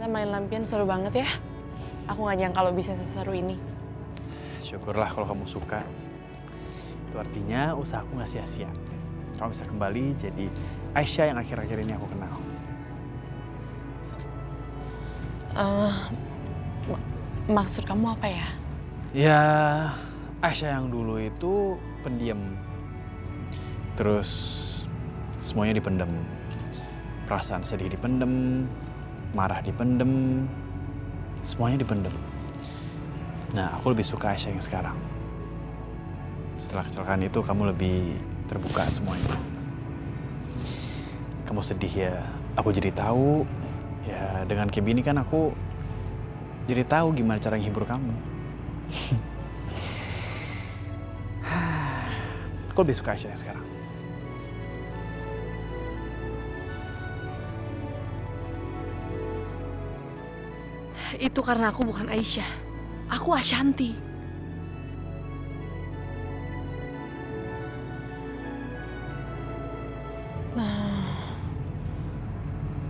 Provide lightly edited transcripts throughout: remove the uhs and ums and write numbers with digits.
Ternyata main lampion seru banget ya. Aku gak nyangka kalau bisa seseru ini. Syukurlah kalau kamu suka. Itu artinya usahaku gak sia-sia. Kamu bisa kembali jadi Aisyah yang akhir-akhir ini aku kenal. Maksud kamu apa ya? Ya, Aisyah yang dulu itu pendiam. Terus semuanya dipendem. Perasaan sedih dipendem, marah dipendem, semuanya dipendem. Nah, aku lebih suka Aisyah yang sekarang. Setelah kecelakaan itu kamu lebih terbuka semuanya. Kamu sedih ya, aku jadi tahu. Ya dengan kayak gini kan aku jadi tahu gimana cara menghibur kamu. Aku lebih suka Aisyah yang sekarang. Itu karena aku bukan Aisyah. Aku Ashanti.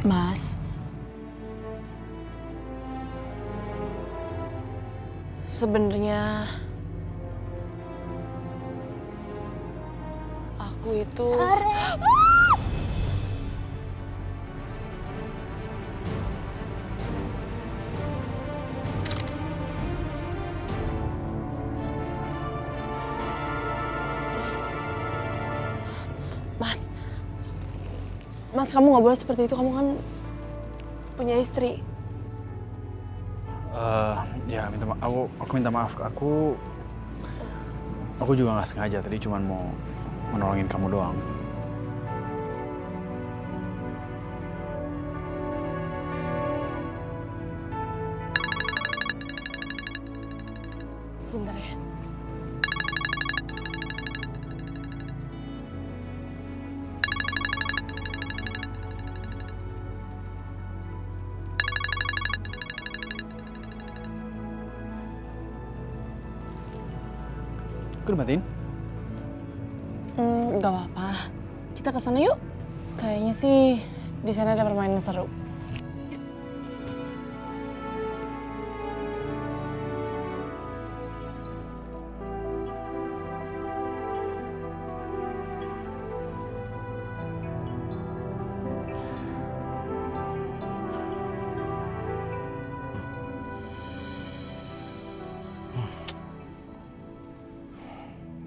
Mas. Sebenarnya aku itu Mas, kamu nggak boleh seperti itu. Kamu kan punya istri. Ya minta maaf. Aku minta maaf. Aku juga nggak sengaja. Tadi cuma mau menolongin kamu doang. Sebentar ya. Aku udah matiin. Gak apa-apa. Kita ke sana yuk. Kayaknya sih di sana ada permainan seru.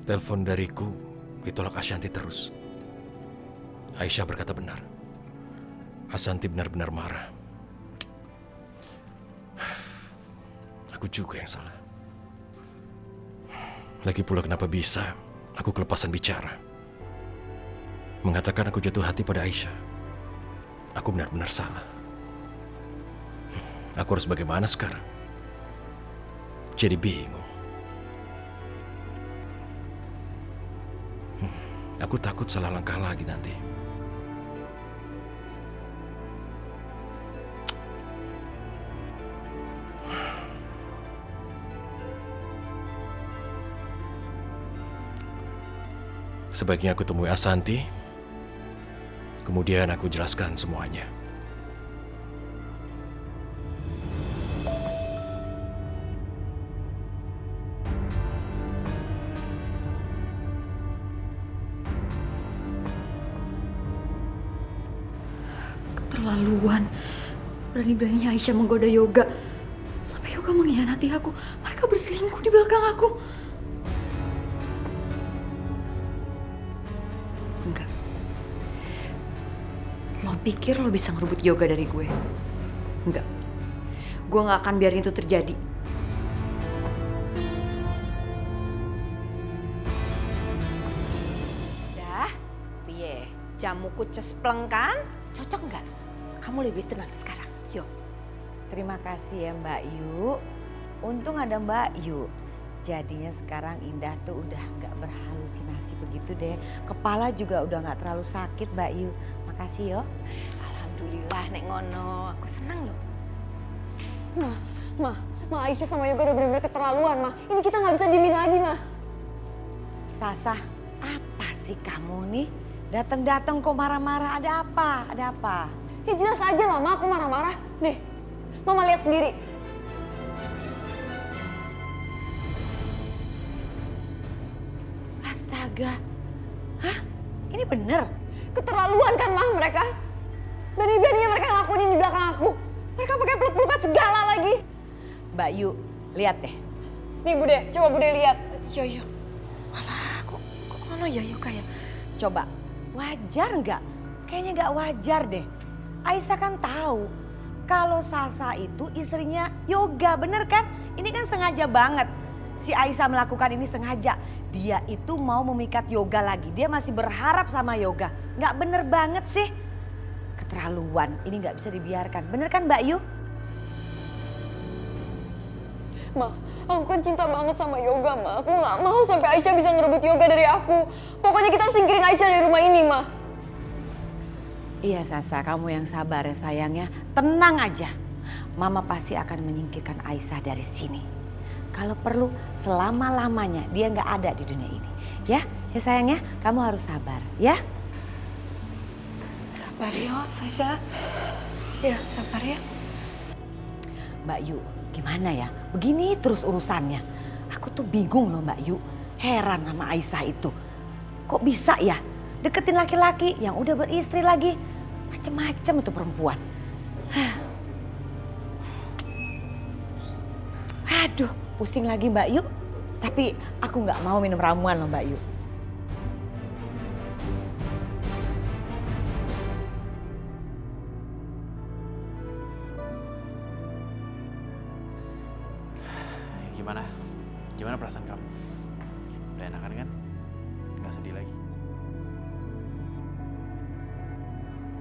Telepon dariku ditolak Ashanti terus. Aisyah berkata benar. Ashanti benar-benar marah. Aku juga yang salah. Lagi pula kenapa bisa aku kelepasan bicara. Mengatakan aku jatuh hati pada Aisyah. Aku benar-benar salah. Aku harus bagaimana sekarang? Jadi bingung. Aku takut salah langkah lagi nanti. Sebaiknya aku temui Ashanti, kemudian aku jelaskan semuanya. Keterlaluan. Berani-beraninya Aisyah menggoda Yoga. Sampai Yoga mengkhianati aku. Mereka berselingkuh di belakang aku. Enggak. Lo pikir lo bisa ngerebut Yoga dari gue? Enggak. Gue gak akan biarin itu terjadi. Dah, piye? Jamuku cespleng kan? Cocok nggak? Kamu lebih tenang sekarang. Yuk. Terima kasih ya Mbak Yu. Untung ada Mbak Yu. Jadinya sekarang Indah tuh udah nggak berhalusinasi begitu deh. Kepala juga udah nggak terlalu sakit Mbak Yu. Makasih yo. Alhamdulillah nek ngono. Aku senang loh. Ma Aisyah sama Yoga udah benar-benar keterlaluan, Ma. Ini kita nggak bisa diemin lagi, Ma. Sasah, apa sih kamu nih? Datang-datang kok marah-marah. Ada apa? Ada apa? Ya jelas aja lah, Ma, aku marah-marah. Nih, Mama lihat sendiri. Astaga. Hah? Ini bener? Keterlaluan kan mah mereka. Berani-beraninya mereka ngelakuin ini di belakang aku. Mereka pakai peluk-pelukan segala lagi. Mbak Yu, lihat deh. Nih Bude, coba Bude lihat. Iya. Alah, kok ngono ya Yoga ya? Coba, wajar nggak? Kayaknya nggak wajar deh. Aisyah kan tahu kalau Sasa itu istrinya Yoga, bener kan? Ini kan sengaja banget. Si Aisyah melakukan ini sengaja. Dia itu mau memikat Yoga lagi. Dia masih berharap sama Yoga. Nggak bener banget sih. Keterlaluan, ini nggak bisa dibiarkan. Bener kan Mbak Yu? Ma, aku kan cinta banget sama Yoga, Ma. Aku nggak mau sampai Aisyah bisa ngerebut Yoga dari aku. Pokoknya kita harus singkirin Aisyah dari rumah ini, Ma. Iya Sasa, kamu yang sabar ya sayangnya. Tenang aja. Mama pasti akan menyingkirkan Aisyah dari sini. Kalau perlu selama-lamanya dia nggak ada di dunia ini. Ya sayangnya, kamu harus sabar ya. Sabar ya, Sasha. Ya, sabar ya. Mbak Yu, gimana ya? Begini terus urusannya. Aku tuh bingung loh Mbak Yu. Heran sama Aisyah itu. Kok bisa ya deketin laki-laki yang udah beristri lagi? Macem-macem itu perempuan. Aduh, pusing lagi Mbak Yu. Tapi aku nggak mau minum ramuan loh Mbak Yu. Gimana perasaan kamu? Udah enakan kan? Gak sedih lagi?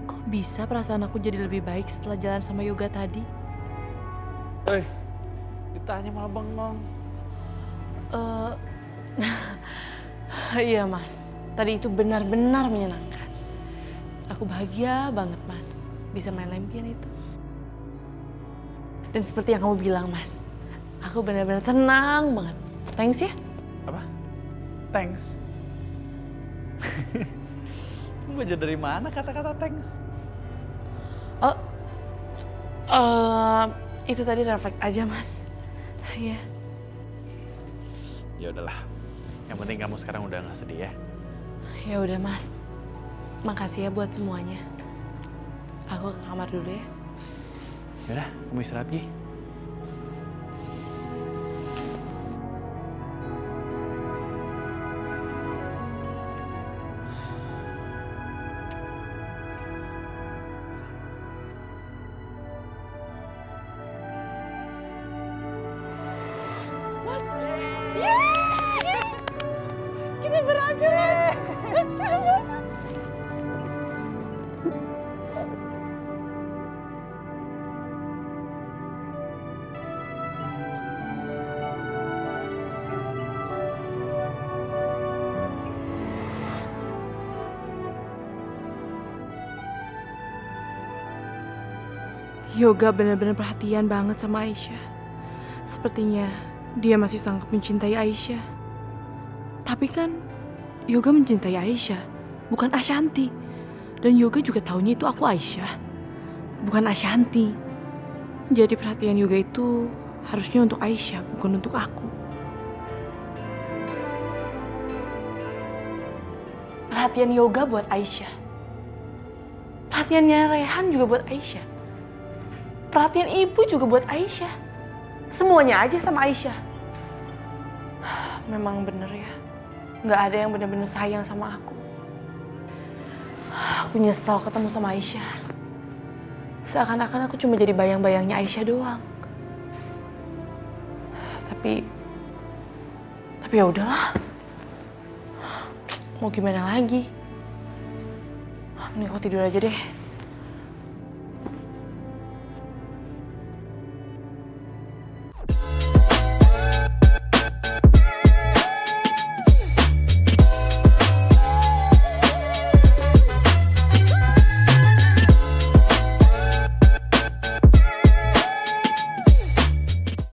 Kok bisa perasaan aku jadi lebih baik setelah jalan sama Yoga tadi? Ditanya malah bengong. Iya Mas, tadi itu benar-benar menyenangkan. Aku bahagia banget Mas, bisa main lempian itu. Dan seperti yang kamu bilang Mas, aku benar-benar tenang banget. Thanks ya. Apa? Thanks? Lu belajar dari mana kata-kata thanks? Itu tadi refleks aja Mas. Iya. Ya udahlah. Yang penting kamu sekarang udah gak sedih ya. Ya udah Mas. Makasih ya buat semuanya. Aku ke kamar dulu ya. Yaudah, kamu istirahat Gi. Kita berhasil Mas. Mas kamu. Yoga benar-benar perhatian banget sama Aisyah. Sepertinya dia masih sanggup mencintai Aisyah. Tapi kan Yoga mencintai Aisyah, bukan Ashanti. Dan Yoga juga taunya itu aku Aisyah, bukan Ashanti. Jadi perhatian Yoga itu harusnya untuk Aisyah, bukan untuk aku. Perhatian Yoga buat Aisyah. Perhatiannya Rehan juga buat Aisyah. Perhatian ibu juga buat Aisyah. Semuanya aja sama Aisyah. Memang bener ya, nggak ada yang benar-benar sayang sama aku. Aku nyesal ketemu sama Aisyah. Seakan-akan aku cuma jadi bayang-bayangnya Aisyah doang. Tapi ya udahlah. Mau gimana lagi? Mending aku tidur aja deh.